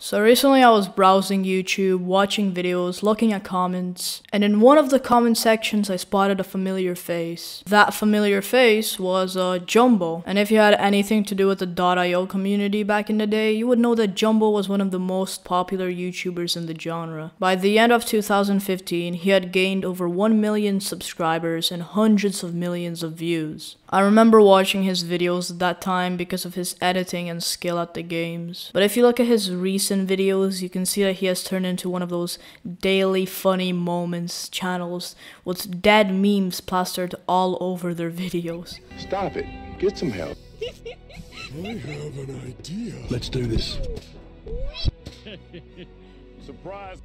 So recently I was browsing YouTube, watching videos, looking at comments, and in one of the comment sections I spotted a familiar face. That familiar face was Jumbo, and if you had anything to do with the .io community back in the day, you would know that Jumbo was one of the most popular YouTubers in the genre. By the end of 2015, he had gained over 1 million subscribers and hundreds of millions of views. I remember watching his videos at that time because of his editing and skill at the games. But if you look at his recent videos, you can see that he has turned into one of those daily funny moments channels with dead memes plastered all over their videos. Stop it. Get some help. I have an idea. Let's do this. Surprise.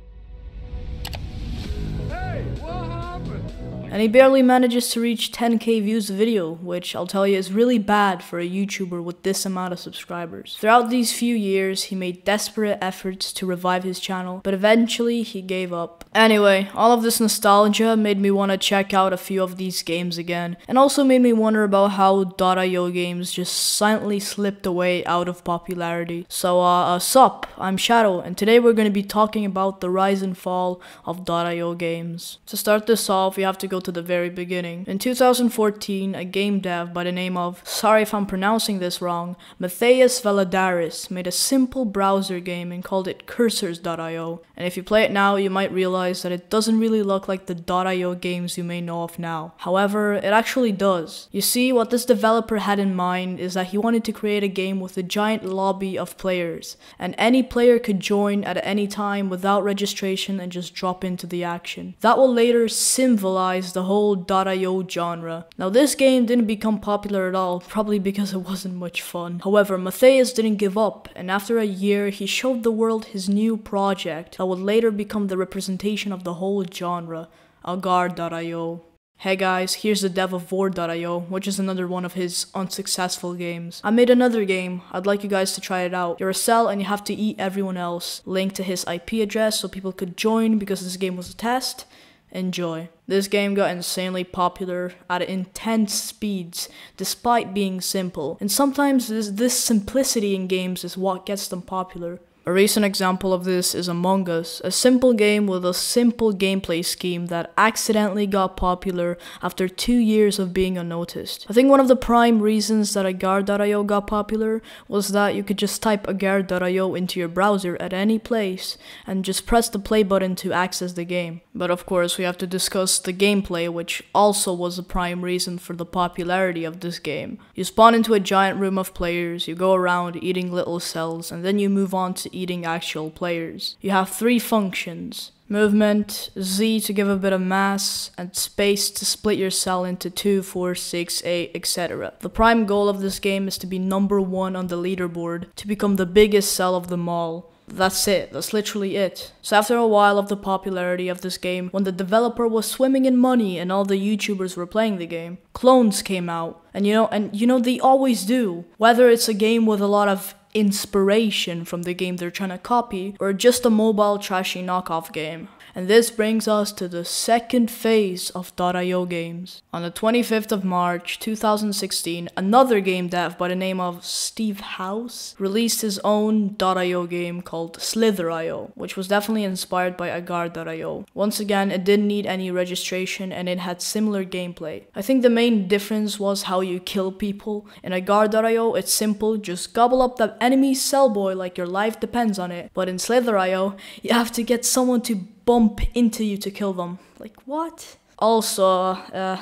Hey, what happened? And he barely manages to reach 10k views a video, which I'll tell you is really bad for a YouTuber with this amount of subscribers. Throughout these few years, he made desperate efforts to revive his channel, but eventually he gave up. Anyway, all of this nostalgia made me want to check out a few of these games again, and also made me wonder about how .io games just silently slipped away out of popularity. So, sup, I'm Shadow, and today we're going to be talking about the rise and fall of .io games. To start this off, we have to go to the very beginning. In 2014, a game dev by the name of, sorry if I'm pronouncing this wrong, Matthias Valadares made a simple browser game and called it Cursors.io. And if you play it now, you might realize that it doesn't really look like the .io games you may know of now. However, it actually does. You see, what this developer had in mind is that he wanted to create a game with a giant lobby of players, and any player could join at any time without registration and just drop into the action. That will later symbolize the whole .io genre. Now this game didn't become popular at all, probably because it wasn't much fun. However, Matthias didn't give up, and after a year he showed the world his new project that would later become the representation of the whole genre, Agar.io. Hey guys, here's the dev of Vor.io, which is another one of his unsuccessful games. I made another game, I'd like you guys to try it out. You're a cell and you have to eat everyone else. Link to his IP address so people could join because this game was a test. Enjoy. This game got insanely popular at intense speeds, despite being simple. And sometimes this simplicity in games is what gets them popular. A recent example of this is Among Us, a simple game with a simple gameplay scheme that accidentally got popular after 2 years of being unnoticed. I think one of the prime reasons that Agar.io got popular was that you could just type Agar.io into your browser at any place and just press the play button to access the game. But of course we have to discuss the gameplay, which also was the prime reason for the popularity of this game. You spawn into a giant room of players, you go around eating little cells, and then you move on to eating actual players. You have 3 functions: movement, Z to give a bit of mass, and space to split your cell into 2, 4, 6, 8, etc. The prime goal of this game is to be number 1 on the leaderboard, to become the biggest cell of them all. That's it, that's literally it. So after a while of the popularity of this game, when the developer was swimming in money and all the YouTubers were playing the game, clones came out. And you know they always do. Whether it's a game with a lot of inspiration from the game they're trying to copy, or just a mobile trashy knockoff game. And this brings us to the second phase of .io games. On the 25th of March 2016, another game dev by the name of Steve House released his own .io game called Slither.io, which was definitely inspired by Agar.io. Once again, it didn't need any registration and it had similar gameplay. I think the main difference was how you kill people. In Agar.io, it's simple, just gobble up that enemy cell boy like your life depends on it. But in Slither.io, you have to get someone to bump into you to kill them. Like, what? Also,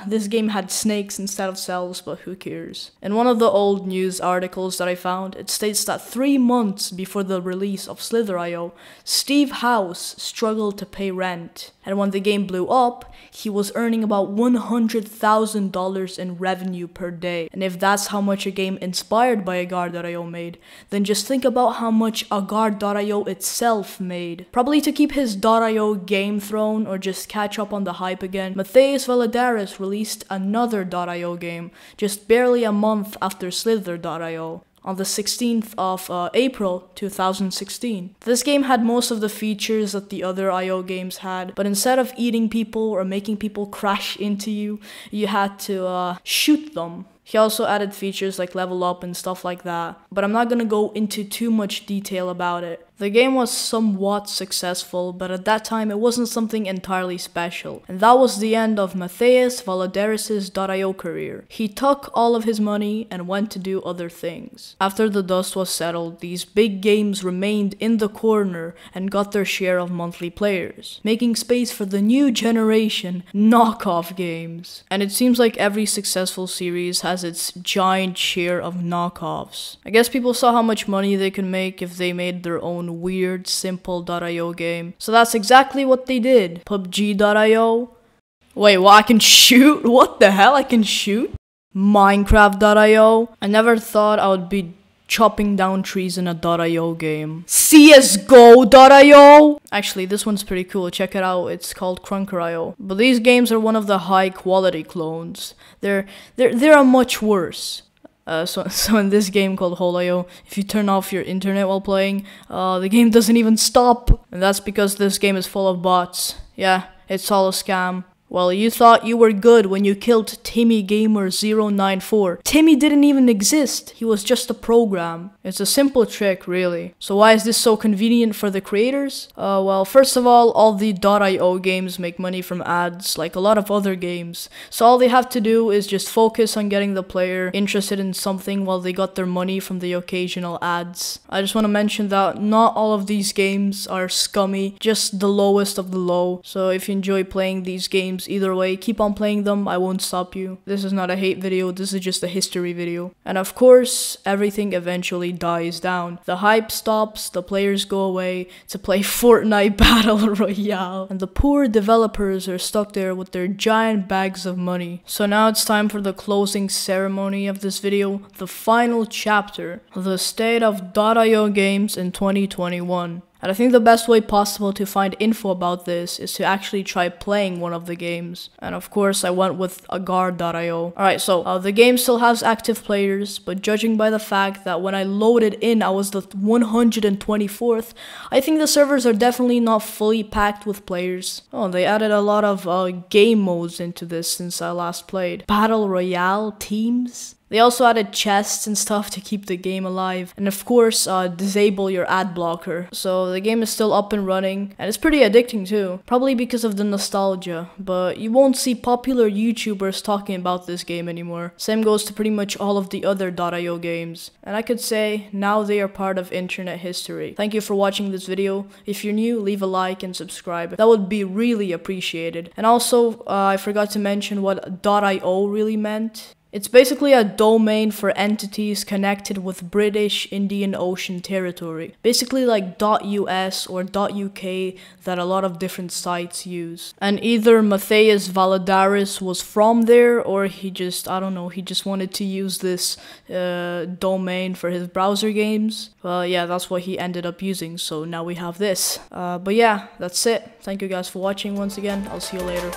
this game had snakes instead of cells, but who cares? In one of the old news articles that I found, it states that 3 months before the release of Slither.io, Steve House struggled to pay rent. And when the game blew up, he was earning about $100,000 in revenue per day. And if that's how much a game inspired by Agar.io made, then just think about how much Agar.io itself made. Probably to keep his .io game throne or just catch up on the hype again, Matthias Valadares released another .io game just barely a month after Slither.io. On the 16th of April 2016. This game had most of the features that the other IO games had, but instead of eating people or making people crash into you, you had to shoot them. He also added features like level up and stuff like that, but I'm not gonna go into too much detail about it. The game was somewhat successful, but at that time it wasn't something entirely special. And that was the end of Matthias Valladares' .io career. He took all of his money and went to do other things. After the dust was settled, these big games remained in the corner and got their share of monthly players, making space for the new generation knockoff games. And it seems like every successful series has its giant share of knockoffs. I guess people saw how much money they could make if they made their own weird, simple .io game. So that's exactly what they did. PUBG.io. Wait, what? I can shoot? What the hell? I can shoot? Minecraft.io. I never thought I would be chopping down trees in a .io game. CSGO.io. Actually, this one's pretty cool. Check it out. It's called Crunker.io. But these games are one of the high quality clones. They're much worse. So in this game called Hole.io, if you turn off your internet while playing, the game doesn't even stop. And that's because this game is full of bots. Yeah, it's all a scam. Well, you thought you were good when you killed TimmyGamer094. Timmy didn't even exist. He was just a program. It's a simple trick, really. So why is this so convenient for the creators? Well, first of all the .io games make money from ads, like a lot of other games. So all they have to do is just focus on getting the player interested in something while they got their money from the occasional ads. I just want to mention that not all of these games are scummy, just the lowest of the low. So if you enjoy playing these games, either way, keep on playing them. I won't stop you. This is not a hate video, this is just a history video. And of course, everything eventually dies down. The hype stops, the players go away to play Fortnite Battle Royale, and the poor developers are stuck there with their giant bags of money. So now it's time for the closing ceremony of this video, the final chapter, the state of .io games in 2021. And I think the best way possible to find info about this is to actually try playing one of the games. And of course, I went with agar.io. Alright, so the game still has active players, but judging by the fact that when I loaded in, I was the 124th, I think the servers are definitely not fully packed with players. Oh, they added a lot of game modes into this since I last played. Battle Royale teams? They also added chests and stuff to keep the game alive, and of course disable your ad blocker. So the game is still up and running, and it's pretty addicting too, probably because of the nostalgia, but you won't see popular YouTubers talking about this game anymore. Same goes to pretty much all of the other .io games, and I could say now they are part of internet history. Thank you for watching this video. If you're new, leave a like and subscribe. That would be really appreciated. And also I forgot to mention what .io really meant. It's basically a domain for entities connected with British Indian Ocean territory. Basically like .us or .uk that a lot of different sites use. And either Matthias Valladares was from there, or he just, I don't know, he just wanted to use this domain for his browser games. Well, yeah, that's what he ended up using, so now we have this. But yeah, that's it. Thank you guys for watching once again. I'll see you later.